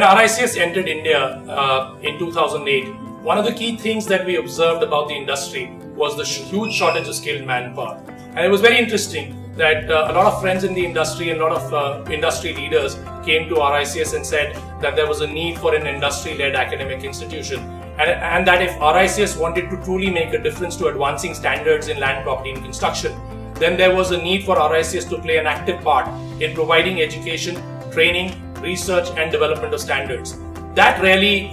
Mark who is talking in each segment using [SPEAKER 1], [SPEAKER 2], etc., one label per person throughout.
[SPEAKER 1] When RICS entered India in 2008, one of the key things that we observed about the industry was the huge shortage of skilled manpower. And it was very interesting that a lot of friends in the industry and a lot of industry leaders came to RICS and said that there was a need for an industry-led academic institution, and that if RICS wanted to truly make a difference to advancing standards in land, property and construction, then there was a need for RICS to play an active part in providing education, training, research and development of standards. That really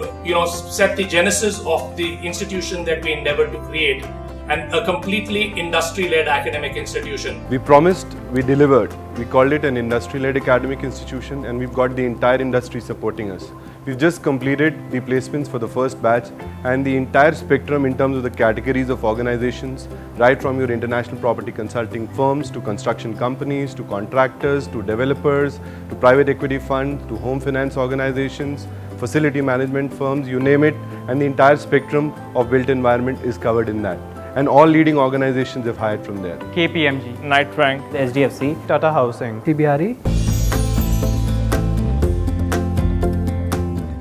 [SPEAKER 1] set the genesis of the institution that we endeavored to create, and a completely industry-led academic institution.
[SPEAKER 2] We promised, we delivered. We called it an industry-led academic institution, and we've got the entire industry supporting us. We've just completed the placements for the first batch, and the entire spectrum in terms of the categories of organizations, right from your international property consulting firms to construction companies to contractors to developers to private equity funds to home finance organizations, facility management firms, you name it, and the entire spectrum of built environment is covered in that. And all leading organizations have hired from there.
[SPEAKER 3] KPMG, Knight Frank,
[SPEAKER 4] SDFC,
[SPEAKER 3] Tata Housing,
[SPEAKER 4] CBRE.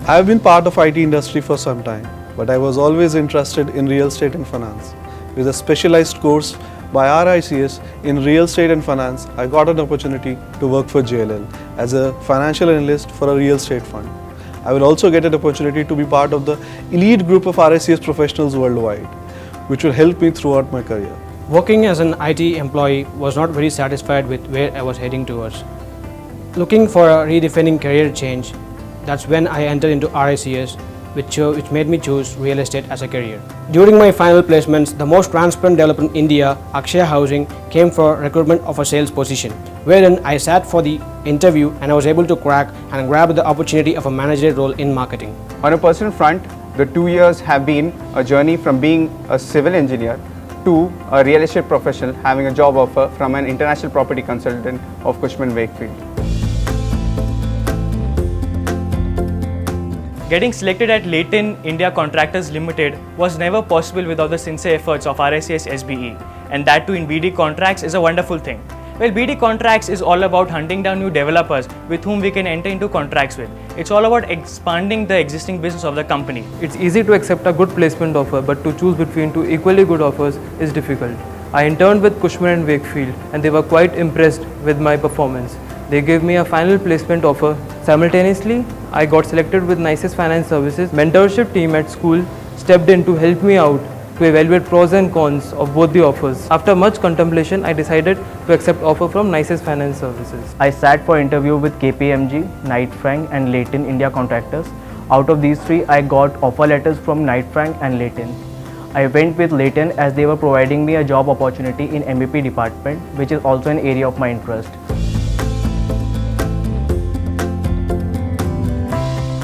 [SPEAKER 5] I have been part of IT industry for some time, but I was always interested in real estate and finance. With a specialized course by RICS in real estate and finance, I got an opportunity to work for JLL as a financial analyst for a real estate fund. I will also get an opportunity to be part of the elite group of RICS professionals worldwide, which will help me throughout my career.
[SPEAKER 6] Working as an IT employee was not very satisfied with where I was heading towards. Looking for a redefining career change, that's when I entered into RICS, which made me choose real estate as a career. During my final placements, the most transparent developer in India, Akshaya Housing, came for recruitment of a sales position, wherein I sat for the interview and I was able to crack and grab the opportunity of a managerial role in marketing.
[SPEAKER 3] On a personal front, the 2 years have been a journey from being a civil engineer to a real estate professional having a job offer from an international property consultant of Cushman & Wakefield.
[SPEAKER 7] Getting selected at Leighton India Contractors Limited was never possible without the sincere efforts of RICS SBE, and that too in BD Contracts is a wonderful thing. Well, BD Contracts is all about hunting down new developers with whom we can enter into contracts with. It's all about expanding the existing business of the company.
[SPEAKER 8] It's easy to accept a good placement offer, but to choose between two equally good offers is difficult. I interned with Cushman & Wakefield and they were quite impressed with my performance. They gave me a final placement offer. Simultaneously, I got selected with Nicest Finance Services. Mentorship team at school stepped in to help me out to evaluate pros and cons of both the offers. After much contemplation, I decided to accept offer from Nicest Finance Services.
[SPEAKER 4] I sat for interview with KPMG, Knight Frank and Leighton India Contractors. Out of these three, I got offer letters from Knight Frank and Leighton. I went with Leighton as they were providing me a job opportunity in MEP department, which is also an area of my interest.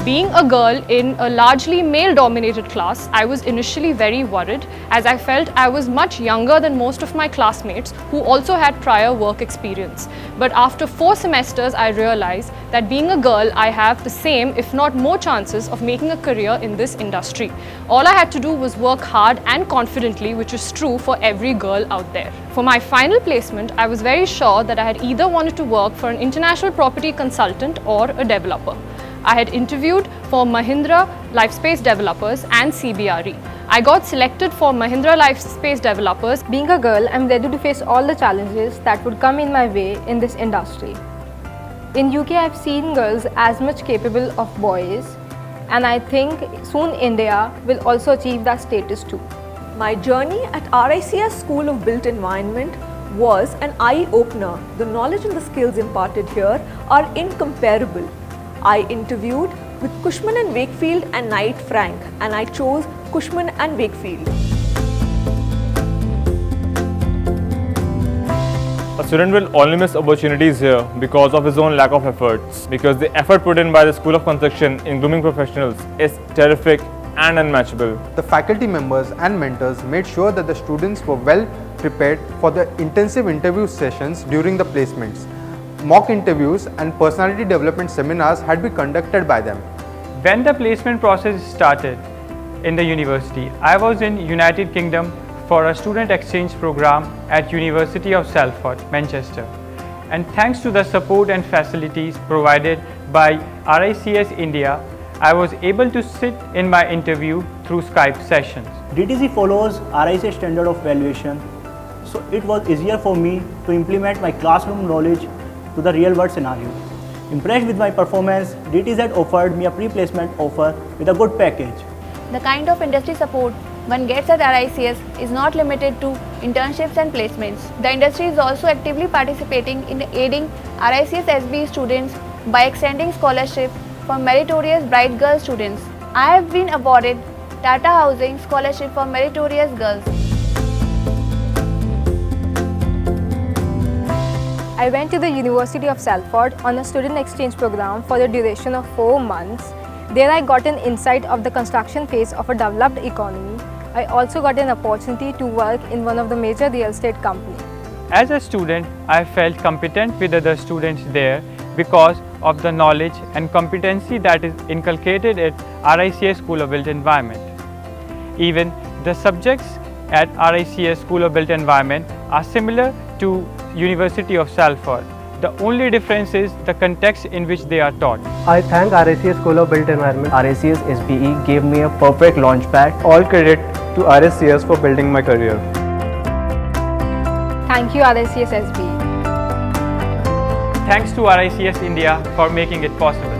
[SPEAKER 9] Being a girl in a largely male-dominated class, I was initially very worried as I felt I was much younger than most of my classmates who also had prior work experience. But after 4 semesters, I realized that being a girl, I have the same, if not more chances of making a career in this industry. All I had to do was work hard and confidently, which is true for every girl out there. For my final placement, I was very sure that I had either wanted to work for an international property consultant or a developer. I had interviewed for Mahindra Lifespace Developers and CBRE. I got selected for Mahindra Lifespace Developers.
[SPEAKER 10] Being a girl, I'm ready to face all the challenges that would come in my way in this industry. In UK, I've seen girls as much capable of boys, and I think soon India will also achieve that status too.
[SPEAKER 11] My journey at RICS School of Built Environment was an eye-opener. The knowledge and the skills imparted here are incomparable. I interviewed with Cushman & Wakefield and Knight Frank, and I chose Cushman & Wakefield.
[SPEAKER 3] A student will only miss opportunities here because of his own lack of efforts, because the effort put in by the School of Construction in grooming professionals is terrific and unmatchable.
[SPEAKER 12] The faculty members and mentors made sure that the students were well prepared for the intensive interview sessions during the placements. Mock interviews and personality development seminars had been conducted by them.
[SPEAKER 8] When the placement process started in the university, I was in United Kingdom for a student exchange program at University of Salford, Manchester. And thanks to the support and facilities provided by RICS India,
[SPEAKER 13] I was able to sit in my interview through Skype sessions.
[SPEAKER 14] DTC follows RICS standard of valuation, so it was easier for me to implement my classroom knowledge to the real world scenario. Impressed with my performance, DTZ offered me a pre-placement offer with a good package.
[SPEAKER 15] The kind of industry support one gets at RICS is not limited to internships and placements. The industry is also actively participating in aiding RICS SBE students by extending scholarship for meritorious bright girl students. I have been awarded Tata Housing Scholarship for Meritorious Girls.
[SPEAKER 10] I went to the University of Salford on a student exchange program for the duration of 4 months. There I got an insight of the construction phase of a developed economy. I also got an opportunity to work in one of the major real estate companies.
[SPEAKER 13] As a student, I felt competent with other students there because of the knowledge and competency that is inculcated at RICS School of Built Environment. Even the subjects at RICS School of Built Environment are similar to University of Salford. The only difference is the context in which they are taught.
[SPEAKER 4] I thank RICS School of Built Environment. RICS SBE gave me a perfect launchpad.
[SPEAKER 3] All credit to RICS for building my career.
[SPEAKER 10] Thank you RICS SBE.
[SPEAKER 13] Thanks to RICS India for making it possible.